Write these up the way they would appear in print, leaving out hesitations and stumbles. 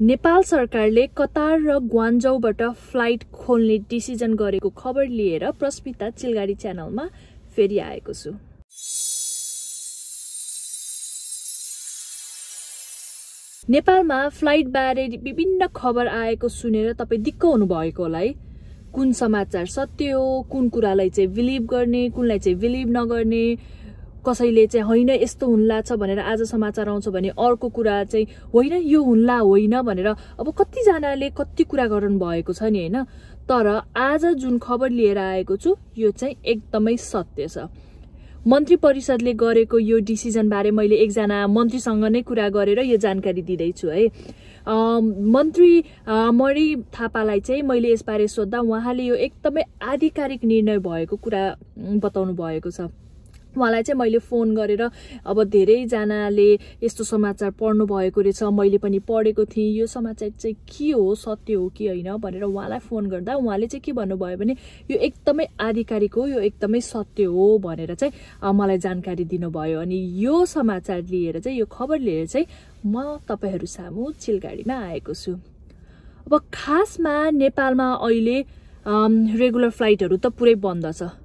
नेपाल सरकारले कतार र ग्वान्जौबाट फ्लाइट खोल्ने डिसिजन गरेको खबर लिएर प्रस्मिता चिलगाडी च्यानलमा फेरि आएको छु। नेपालमा फ्लाइट बारे विभिन्न खबर आएको सुनेर तपाई दिक्क हुनुभएको होला है। कुन समाचार सत्य हो, कुन कुरालाई चाहिँ बिलिभ गर्ने, कुनलाई चाहिँ बिलिभ नगर्ने, कसैले चाहिँ होइन यस्तो हुन्ला छ भनेर आज समाचार आउँछ भने अर्को कुरा चाहिँ होइन यो हुन्ला होइन भनेर अब कतिजनाले कति कुरा गर्नु भएको छ नि हैन। तर आज जुन खबर लिएर आएको छु यो चाहिँ एकदमै सत्य छ। मन्त्री परिषदले गरेको यो डिसिजन बारे मैले एकजना मन्त्रीसँग नै कुरा गरेर यो जानकारी दिँदैछु है। मन्त्री मणि थापालाई चाहिँ मैले यसबारे सोध्दा उहाँले यो एकदमै आधिकारिक निर्णय भएको कुरा बताउनु भएको छ। उहाँलाई चाहिँ मैले फोन गरेर अब धेरैजनाले यस्तो समाचार पढ्नु भएको रहेछ, मैले पनि पढेको थिएँ, यो समाचार चाहिँ के हो, सत्य हो कि होइन भनेर उहाँलाई फोन गर्दा उहाँले चाहिँ के भन्नुभयो भने यो एकदमै आधिकारिक हो, यो एकदमै सत्य हो भनेर चाहिँ मलाई जानकारी दिनुभयो। अनि यो समाचार लिएर चाहिँ यो खबर लिएर चाहिँ म तपाईहरु सामु चिलगाडीमा आएको छु। अब खासमा नेपालमा अहिले रेगुलर फ्लाइटहरु त पुरै बन्द छ।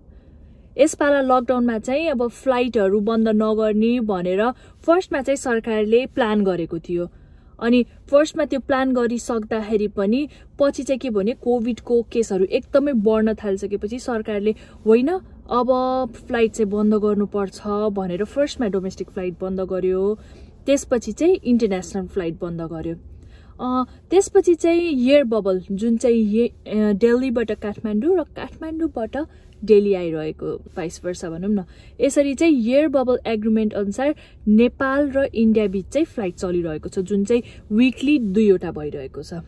यसपाला लकडाउनमा चाहिँ अब फ्लाइटहरु बन्द नगर्ने भनेर फर्स्टमा चाहिँ सरकारले प्लान गरेको थियो। अनि फर्स्टमा त्यो प्लान गरिसक्दाखेरि पनि पछि चाहिँ के भने कोभिडको केसहरु एकदमै बढ्न थालिसकेपछि सरकारले होइन अब फ्लाइट चाहिँ बन्द गर्नुपर्छ भनेर फर्स्टमा डोमेस्टिक फ्लाइट बन्द गर्यो, त्यसपछि चाहिँ इन्टरनेशनल फ्लाइट बन्द गर्यो। त्यसपछि चाहिँ एयर बबल जुन चाहिँ दिल्लीबाट काठमाडौँ र काठमाडौँबाट दिल्ली आइरहेको भाइस वर्सा भनौं न, यसरी चाहिँ एयर बबल एग्रीमेन्ट अनुसार नेपाल र इन्डिया बीच चाहिँ फ्लाइट चलिरहेको छ जुन चाहिँ वीकली 2वटा भइरहेको छ।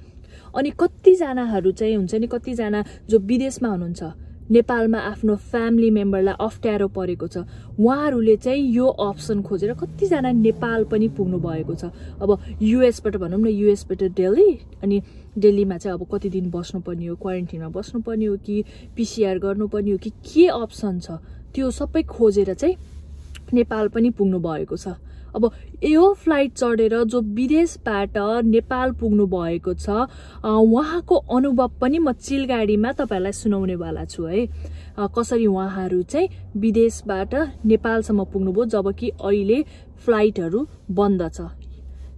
अनि कतिजनाहरु चाहिँ हुन्छ नि, कतिजना जो विदेशमा हुनुहुन्छ, नेपालमा आफ्नो फ्यामिली मेम्बरलाई अप्ठ्यारो परेको छ, उहाँहरूले चाहिँ यो अप्सन खोजेर कतिजना नेपाल पनि पुग्नु भएको छ। अब युएसबाट भनौं न, युएसबाट दिल्ली, अनि दिल्लीमा चाहिँ अब कति दिन बस्नुपर्ने हो, क्वारेन्टाइनमा बस्नुपर्ने हो कि पीसीआर गर्नुपर्ने हो कि के अप्सन छ, त्यो सबै खोजेर चाहिँ नेपाल पनि पुग्नु भएको छ। अब यो फ्लाइट चढेर जो विदेशबाट नेपाल पुग्नु भएको छ उहाँको अनुभव पनि म चिलगाडीमा तपाईहरुलाई सुनाउने वाला छु है। कसरी उहाँहरू चाहिँ विदेशबाट नेपालसम्म पुग्नुभयो जबकि अहिले फ्लाइटहरु बन्द छ।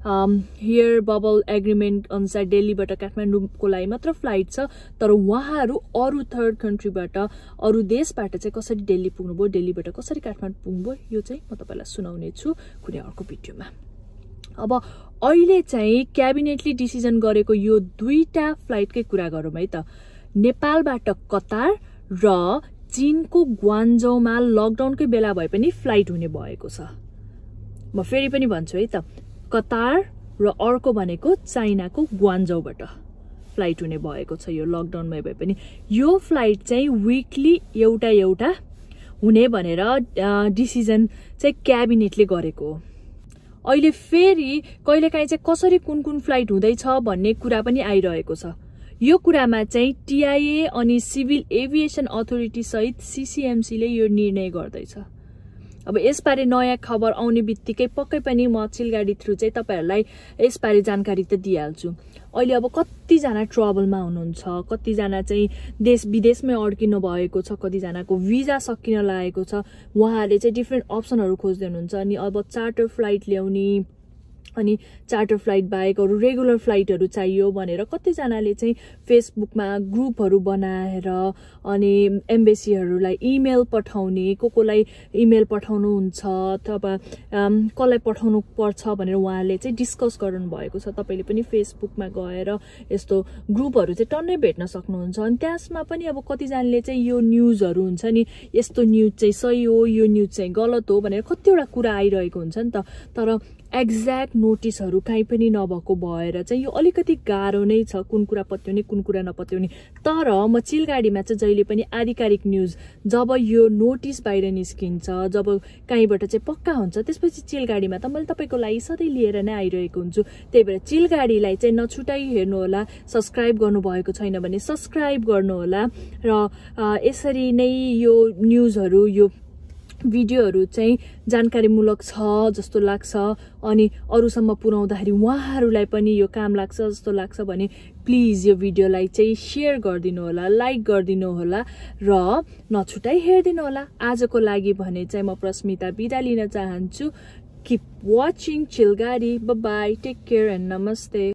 एयर बबल एग्रीमेन्ट अनुसार दिल्लीबाट काठमाडौँको लागि मात्र फ्लाइट छ, तर उहाँहरू अरु थर्ड कन्ट्रीबाट, अरु देशबाट चाहिँ कसरी दिल्ली पुग्नुभयो, दिल्लीबाट कसरी काठमाडौँ पुग्नुभयो यो चाहिँ म तपाईलाई सुनाउने छु कुनै अर्को भिडियोमा। अब अहिले चाहिँ क्याबिनेटले डिसिजन गरेको यो 2टा फ्लाइटकै कुरा गरौँ है त। नेपालबाट कतार र चीनको ग्वान्जौमा लकडाउनकै बेला भए पनि फ्लाइट हुने भएको छ। म फेरि पनि भन्छु है त, कतार र अर्को भनेको चाइनाको ग्वान्जौबाट फ्लाइट हुने भएको छ। यो लकडाउनमै भए पनि यो फ्लाइट चाहिँ वीकली एउटा हुने भनेर डिसिजन चाहिँ क्याबिनेटले गरेको हो। अहिले फेरि कहिलेकाहीँ चाहिँ कसरी कुन कुन फ्लाइट हुँदैछ भन्ने कुरा पनि आइरहेको छ। यो कुरामा चाहिँ टिआईए अनि सिभिल एभिएसन अथोरिटी सहित सीसीएमसीले यो निर्णय गर्दैछ। अब यसबारे नयाँ खबर आउने बित्तिकै पक्कै पनि म चिलगाडी थ्रु चाहिँ तपाईहरुलाई यसबारे जानकारी त दिइहाल्छु। अहिले अब कतिजना ट्रबलमा हुनुहुन्छ, कतिजना चाहिँ देश विदेशमै अड्किनु भएको छ, कतिजनाको भिजा सकिन लागेको छ, उहाँहरूले चाहिँ डिफ्रेन्ट अप्सनहरु खोज्दै हुनुहुन्छ। अनि अब चार्टर फ्लाइट ल्याउने, अनि चार्टर फ्लाइट बाहेक अरु रेगुलर फ्लाइटहरु चाहियो भनेर कतिजनाले चाहिँ फेसबुकमा ग्रुपहरु बनाएर अनि एम्बेसीहरुलाई इमेल पठाउने, कोलाई इमेल पठाउनुहुन्छ अथवा कसलाई पठाउनु पर्छ भनेर उहाँहरूले चाहिँ डिस्कस गर्नु भएको छ। तपाईले पनि फेसबुकमा गएर यस्तो ग्रुपहरु चाहिँ टन्नै भेट्न सक्नुहुन्छ। अनि त्यसमा पनि अब कतिजनाले चाहिँ यो न्यूजहरु हुन्छ नि, यस्तो न्यूज चाहिँ सही हो, यो न्यूज चाहिँ गलत हो भनेर कतिवटा कुरा आइरहेको हुन्छ नि त। तर एक्ज्याक्ट नोटिसहरु काहीँ पनि नभएको भएर चाहिँ यो अलिकति गाह्रो नै छ कुन कुरा पत्याउने कुन कुरा नपत्याउने। तर म चिलगाडीमा चाहिँ जहिले पनि आधिकारिक न्यूज, जब यो नोटिस बाहिर निस्किन्छ, जब कहीँबाट चाहिँ पक्का हुन्छ, त्यसपछि चिलगाडीमा त मैले तपाईको लागि सधैँ लिएर नै आइरहेको हुन्छु। त्यही भएर चिलगाडीलाई चाहिँ नछुटाई हेर्नु होला। सब्स्क्राइब गर्नु भएको छैन भने सब्स्क्राइब गर्नु होला र यसरी नै यो न्यूजहरु, यो भिडियोहरू चाहिँ जानकारीमूलक छ जस्तो लाग्छ अनि अरूसम्म पुर्याउँदाखेरि उहाँहरूलाई पनि यो काम लाग्छ जस्तो लाग्छ भने प्लिज यो भिडियोलाई चाहिँ शेयर गरिदिनु होला, लाइक गरिदिनु होला र नछुटाई हेरिदिनु होला। आजको लागि भने चाहिँ म प्रस्मिता बिदा लिन चाहन्छु। Keep watching Chilgadi. Bye bye. Take care and namaste.